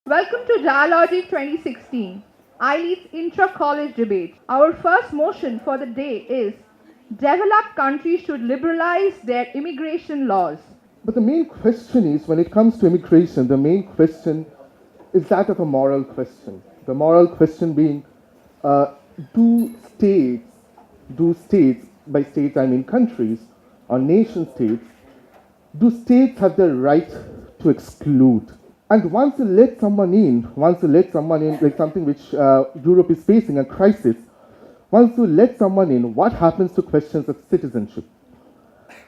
Welcome to Dialogic 2016, iLEAD's intra-college debate. Our first motion for the day is developed countries should liberalize their immigration laws. But the main question is, when it comes to immigration, the main question is that of a moral question. The moral question being, do states, by states I mean countries or nation states, do states have the right to exclude? And once you let someone in, like something which Europe is facing, a crisis, once you let someone in, what happens to questions of citizenship?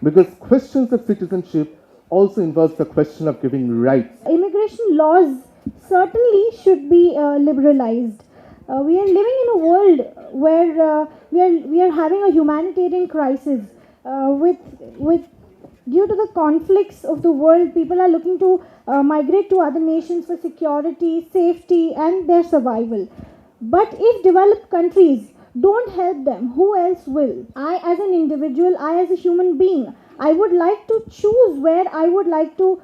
Because questions of citizenship also involves the question of giving rights. Immigration laws certainly should be liberalized. We are living in a world where we are having a humanitarian crisis with due to the conflicts of the world. People are looking to migrate to other nations for security, safety, and their survival. But if developed countries don't help them, who else will? I, as an individual, I, as a human being, I would like to choose where I would like to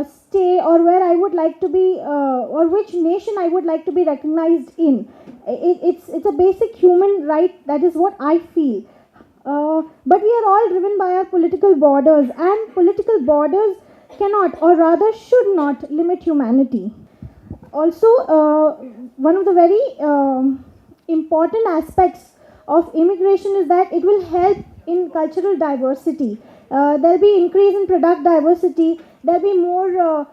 stay, or where I would like to be, or which nation I would like to be recognized in. It's a basic human right. That is what I feel. But we are all driven by our political borders, and political borders cannot, or rather should not, limit humanity. Also, one of the very important aspects of immigration is that it will help in cultural diversity. There'll be increase in product diversity. There'll be more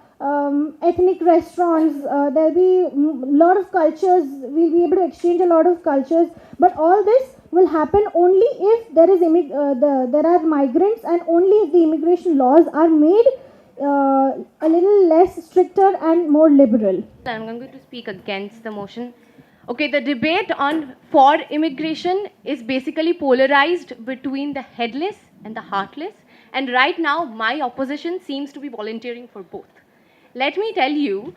ethnic restaurants. There'll be a lot of cultures. We'll be able to exchange a lot of cultures. But all this will happen only if there are migrants, and only if the immigration laws are made a little less stricter and more liberal. I'm going to speak against the motion. Okay, the debate on for immigration is basically polarized between the headless and the heartless. And right now, my opposition seems to be volunteering for both. Let me tell you,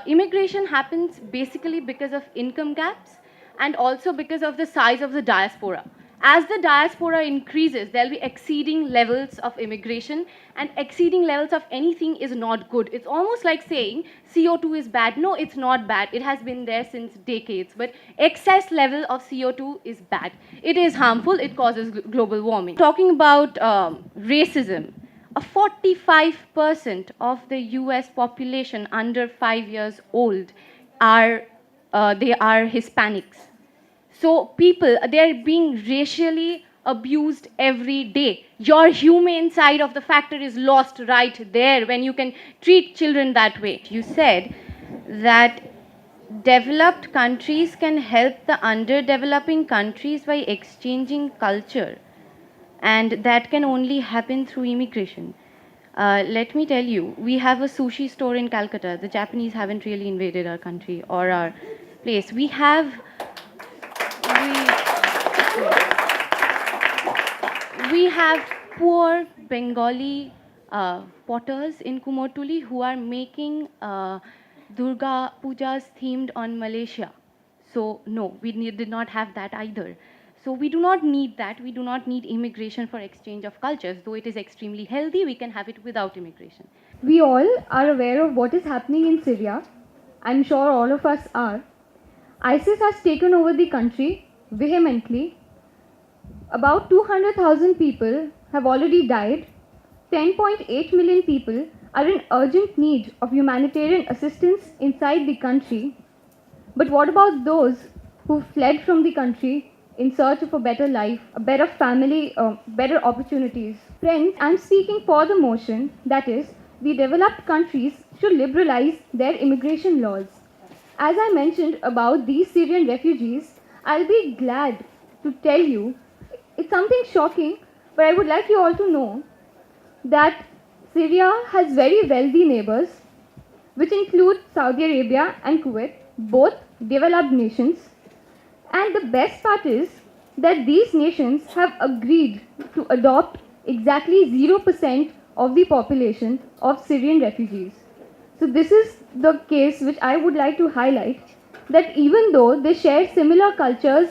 immigration happens basically because of income gaps and also because of the size of the diaspora. As the diaspora increases, there will be exceeding levels of immigration, and exceeding levels of anything is not good. It's almost like saying CO2 is bad. No, it's not bad. It has been there since decades, but excess level of CO2 is bad. It is harmful. It causes global warming. Talking about racism, 45% of the US population under 5 years old are Hispanics. So people, they're being racially abused every day. Your humane side of the factor is lost right there when you can treat children that way. You said that developed countries can help the underdeveloping countries by exchanging culture, and that can only happen through immigration. Let me tell you, we have a sushi store in Calcutta. The Japanese haven't really invaded our country or our place. We have poor Bengali potters in Kumotuli who are making Durga Pujas themed on Malaysia. So no, we did not have that either. So we do not need that. We do not need immigration for exchange of cultures. Though it is extremely healthy, we can have it without immigration. We all are aware of what is happening in Syria. I'm sure all of us are. ISIS has taken over the country vehemently. About 200,000 people have already died. 10.8 million people are in urgent need of humanitarian assistance inside the country. But what about those who fled from the country in search of a better life, a better family, better opportunities? Friends, I'm speaking for the motion, that is, the developed countries should liberalize their immigration laws. As I mentioned about these Syrian refugees, I'll be glad to tell you, it's something shocking, but I would like you all to know that Syria has very wealthy neighbors, which include Saudi Arabia and Kuwait, both developed nations. And the best part is that these nations have agreed to adopt exactly 0% of the population of Syrian refugees. So this is the case which I would like to highlight, that even though they share similar cultures,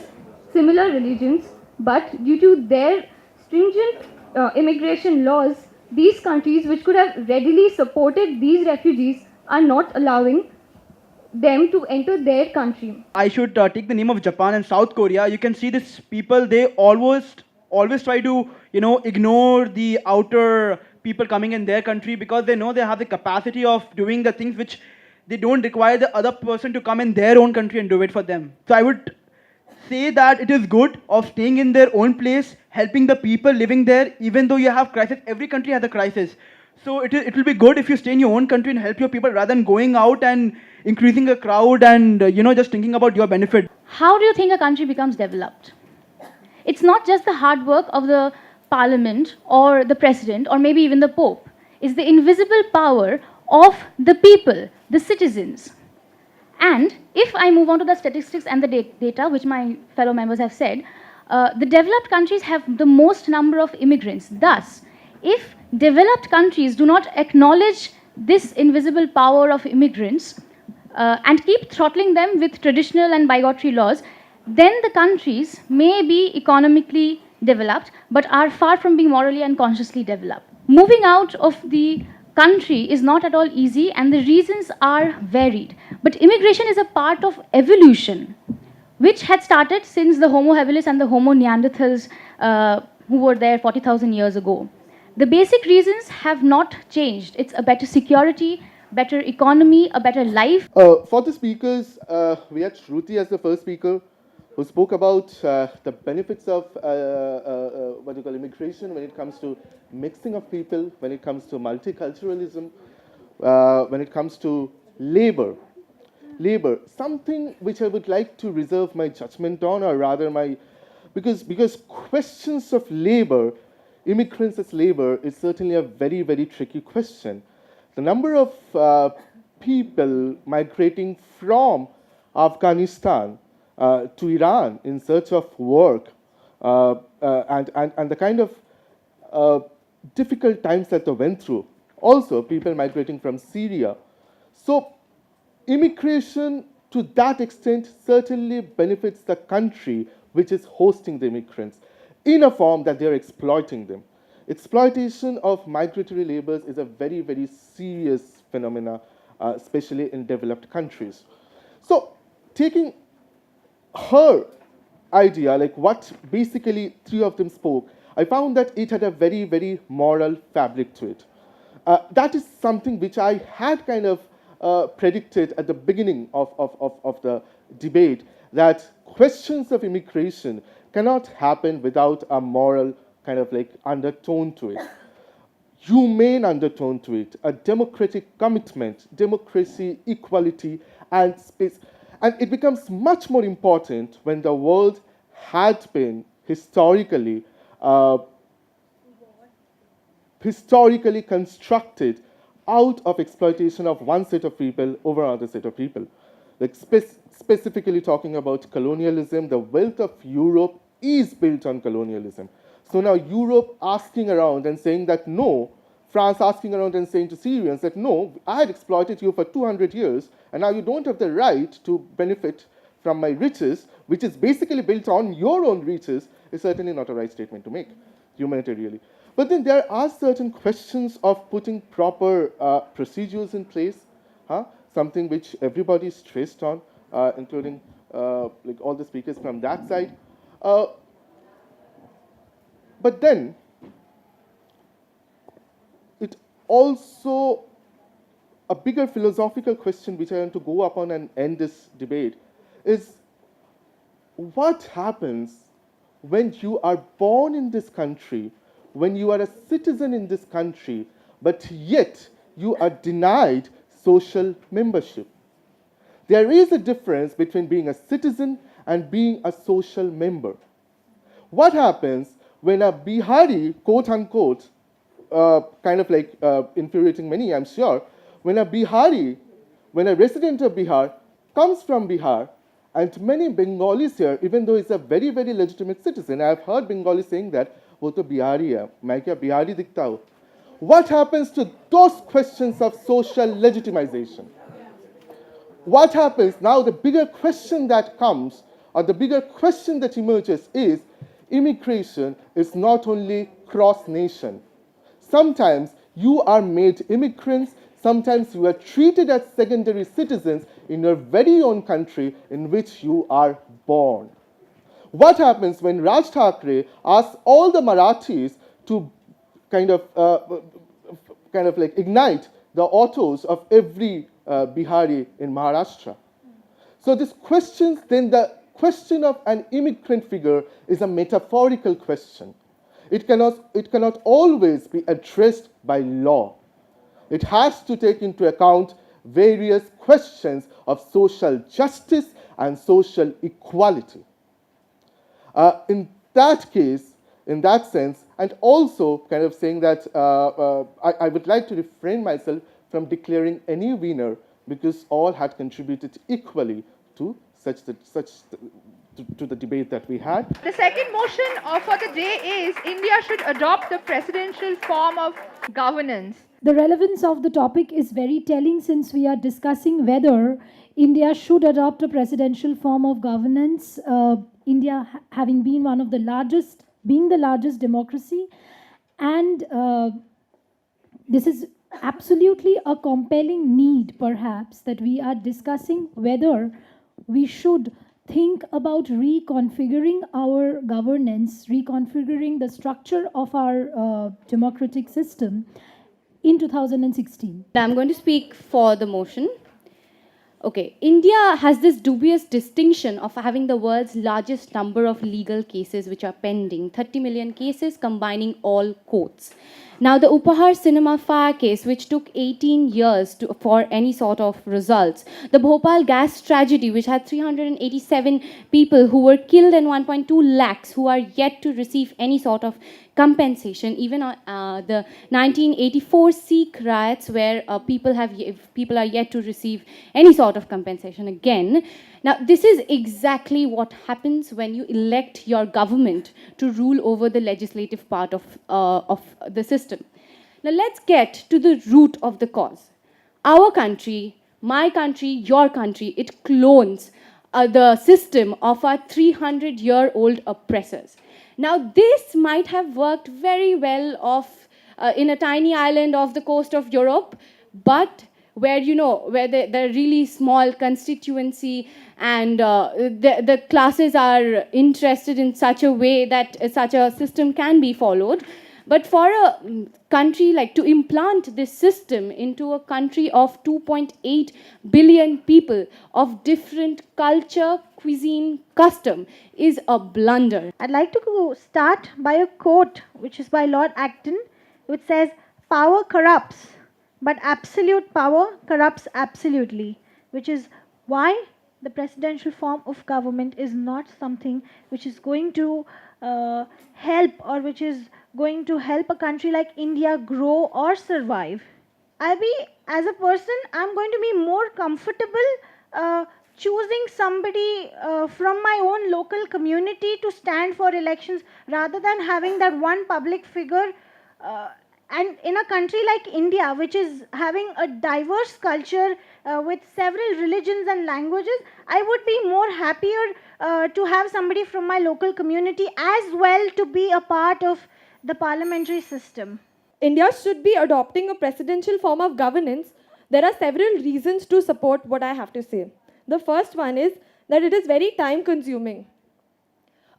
similar religions, but due to their stringent immigration laws, these countries which could have readily supported these refugees are not allowing them to enter their country. I should take the name of Japan and South Korea. You can see these people, they always try to, ignore the outer people coming in their country because they know they have the capacity of doing the things which they don't require the other person to come in their own country and do it for them. So I would say that it is good of staying in their own place, helping the people living there, even though you have crisis. Every country has a crisis. So it will be good if you stay in your own country and help your people rather than going out and increasing a crowd and, just thinking about your benefit. How do you think a country becomes developed? It's not just the hard work of the parliament or the president or maybe even the pope. It's the invisible power of the people, the citizens. And if I move on to the statistics and the data, which my fellow members have said, the developed countries have the most number of immigrants. Thus, if developed countries do not acknowledge this invisible power of immigrants and keep throttling them with traditional and bigotry laws, then the countries may be economically developed but are far from being morally and consciously developed. Moving out of the country is not at all easy, and the reasons are varied. But immigration is a part of evolution, which had started since the Homo habilis and the Homo neanderthals who were there 40,000 years ago. The basic reasons have not changed. It's a better security, better economy, a better life. For the speakers, we had Shruti as the first speaker, who spoke about the benefits of immigration when it comes to mixing of people, when it comes to multiculturalism, when it comes to labor. Labor, something which I would like to reserve my judgment on, or rather because questions of labor, immigrants as labor, is certainly a very, very tricky question. The number of people migrating from Afghanistan to Iran in search of work and the kind of difficult times that they went through. Also, people migrating from Syria. So, immigration to that extent certainly benefits the country which is hosting the immigrants in a form that they are exploiting them. Exploitation of migratory laborers is a very, very serious phenomena, especially in developed countries. So, taking her idea, like what basically three of them spoke, I found that it had a very, very moral fabric to it. That is something which I had kind of predicted at the beginning of the debate, that questions of immigration cannot happen without a moral kind of like undertone to it, humane undertone to it, a democratic commitment, democracy, equality, and space. And it becomes much more important when the world had been historically constructed out of exploitation of one set of people over another set of people. Like specifically talking about colonialism, the wealth of Europe is built on colonialism. So now Europe asking around and saying that no, France asking around and saying to Syrians that no, I had exploited you for 200 years and now you don't have the right to benefit from my riches, which is basically built on your own riches, is certainly not a right statement to make, humanitarianly. But then there are certain questions of putting proper procedures in place, something which everybody stressed on, including like all the speakers from that side. But then, it also, a bigger philosophical question which I want to go upon and end this debate is, what happens when you are born in this country, when you are a citizen in this country, but yet you are denied social membership? There is a difference between being a citizen and being a social member. What happens when a Bihari, quote unquote, kind of like infuriating many, I'm sure, when a Bihari, when a resident of Bihar comes from Bihar, and many Bengalis here, even though he's a very, very legitimate citizen, I've heard Bengalis saying that, wo to Bihari hai, main kya Bihari dikhta hu. What happens to those questions of social legitimization? What happens now? The bigger question that comes, or the bigger question that emerges, is immigration is not only cross-nation. Sometimes you are made immigrants Sometimes you are treated as secondary citizens in your very own country in which you are born. What happens when Raj Thackeray asks all the Marathis to kind of like ignite the autos of every Bihari in Maharashtra? So this questions, then the question of an immigrant figure is a metaphorical question. It cannot always be addressed by law. It has to take into account various questions of social justice and social equality. In that case, in that sense, and also kind of saying that I would like to refrain myself from declaring any winner because all had contributed equally to the debate that we had. The second motion for the day is India should adopt the presidential form of governance. The relevance of the topic is very telling since we are discussing whether India should adopt a presidential form of governance. India having been one of the largest, being the largest democracy, and this is absolutely a compelling need, perhaps, that we are discussing whether we should think about reconfiguring our governance, reconfiguring the structure of our democratic system in 2016. I'm going to speak for the motion. Okay, India has this dubious distinction of having the world's largest number of legal cases which are pending, 30 million cases combining all courts. Now, the Upahar Cinema fire case, which took 18 years for any sort of results, the Bhopal gas tragedy, which had 387 people who were killed and 1.2 lakhs who are yet to receive any sort of compensation, even the 1984 Sikh riots, where people are yet to receive any sort of compensation again. Now, this is exactly what happens when you elect your government to rule over the legislative part of the system. Now, let's get to the root of the cause. Our country, my country, your country, it clones the system of our 300-year-old oppressors. Now, this might have worked very well in a tiny island off the coast of Europe, but where the really small constituency and the classes are interested in such a way that such a system can be followed. But for a country like to implant this system into a country of 2.8 billion people of different culture, cuisine, custom is a blunder. I'd like to start by a quote which is by Lord Acton, which says, "Power corrupts, but absolute power corrupts absolutely," which is why the presidential form of government is not something which is going to help, or which is going to help a country like India grow or survive. As a person, I'm going to be more comfortable choosing somebody from my own local community to stand for elections rather than having that one public figure. And in a country like India, which is having a diverse culture with several religions and languages, I would be more happier to have somebody from my local community as well to be a part of the parliamentary system. India should be adopting a presidential form of governance. There are several reasons to support what I have to say. The first one is that it is very time consuming.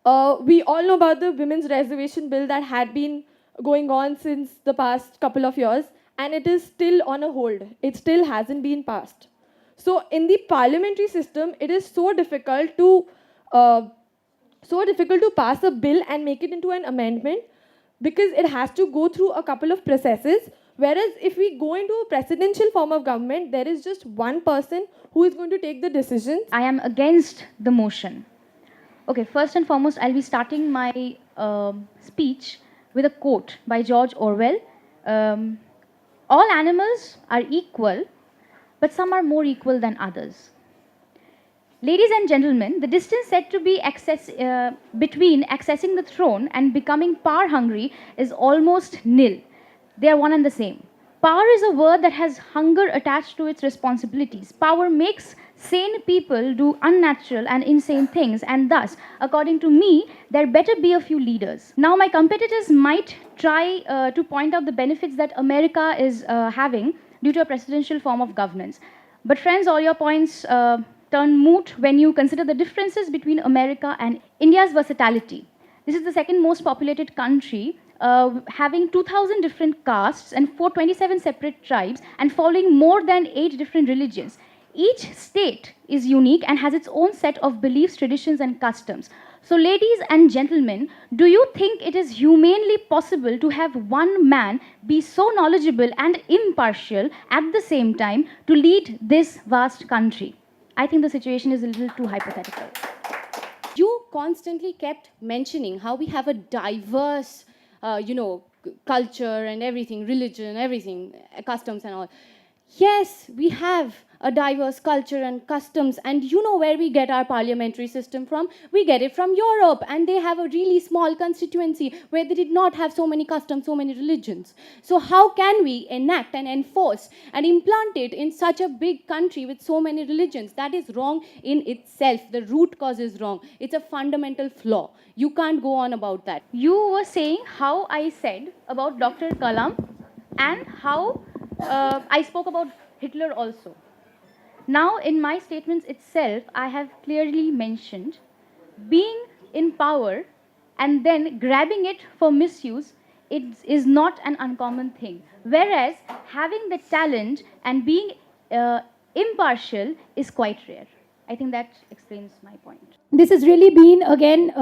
We all know about the women's reservation bill that had been going on since the past couple of years, and it is still on a hold. It still hasn't been passed. So in the parliamentary system, it is so difficult to pass a bill and make it into an amendment, because it has to go through a couple of processes. Whereas if we go into a presidential form of government, there is just one person who is going to take the decisions. I am against the motion. Okay, first and foremost, I'll be starting my speech with a quote by George Orwell. All animals are equal, but some are more equal than others. Ladies and gentlemen, the distance said to be between accessing the throne and becoming power-hungry is almost nil. They are one and the same. Power is a word that has hunger attached to its responsibilities. Power makes sane people do unnatural and insane things, and thus, according to me, there better be a few leaders. Now, my competitors might try to point out the benefits that America is having, due to a presidential form of governance. But friends, all your points turn moot when you consider the differences between America and India's versatility. This is the second most populated country, having 2,000 different castes and 427 separate tribes and following more than 8 different religions. Each state is unique and has its own set of beliefs, traditions, and customs. So, ladies and gentlemen, do you think it is humanly possible to have one man be so knowledgeable and impartial at the same time to lead this vast country? I think the situation is a little too hypothetical. You constantly kept mentioning how we have a diverse, culture and everything, religion, everything, customs and all. Yes, we have a diverse culture and customs, and you know where we get our parliamentary system from? We get it from Europe, and they have a really small constituency where they did not have so many customs, so many religions. So how can we enact and enforce and implant it in such a big country with so many religions? That is wrong in itself. The root cause is wrong. It's a fundamental flaw. You can't go on about that. You were saying how I said about Dr. Kalam and how I spoke about Hitler also. Now, in my statements itself, I have clearly mentioned being in power and then grabbing it for misuse is not an uncommon thing. Whereas having the talent and being impartial is quite rare. I think that explains my point. This has really been, again,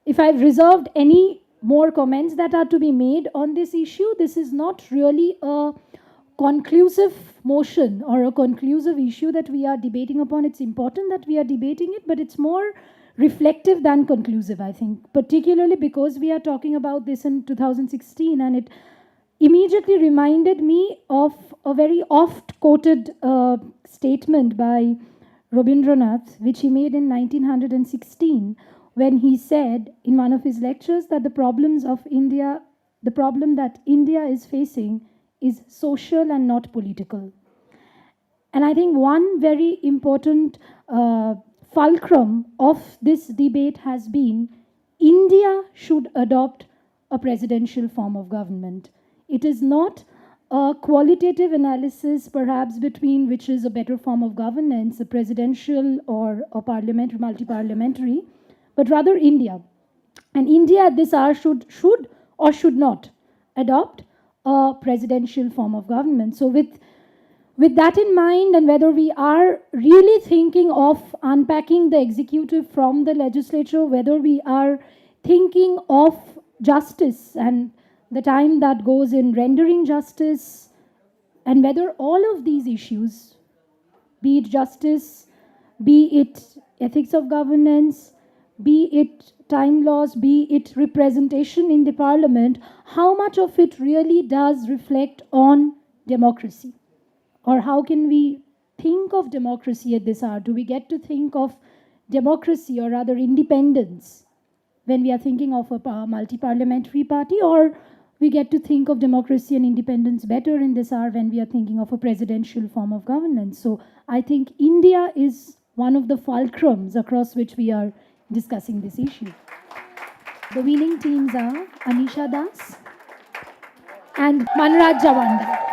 if I've reserved any more comments that are to be made on this issue, this is not really a conclusive motion or a conclusive issue that we are debating upon. It's important that we are debating it, but it's more reflective than conclusive, I think, particularly because we are talking about this in 2016, and it immediately reminded me of a very oft-quoted statement by Rabindranath, which he made in 1916, when he said in one of his lectures that the problem that India is facing is social and not political. And I think one very important fulcrum of this debate has been India should adopt a presidential form of government. It is not a qualitative analysis perhaps between which is a better form of governance, a presidential or a parliamentary, multi-parliamentary, but rather India. And India at this hour should or should not adopt a presidential form of government. So with that in mind, and whether we are really thinking of unpacking the executive from the legislature, whether we are thinking of justice and the time that goes in rendering justice, and whether all of these issues, be it justice, be it ethics of governance, be it time laws, be it representation in the parliament, how much of it really does reflect on democracy? Or how can we think of democracy at this hour? Do we get to think of democracy, or rather independence, when we are thinking of a multi-parliamentary party? Or we get to think of democracy and independence better in this hour when we are thinking of a presidential form of governance? So I think India is one of the fulcrums across which we are discussing this issue. The winning teams are Anisha Das and Manraj Javanda.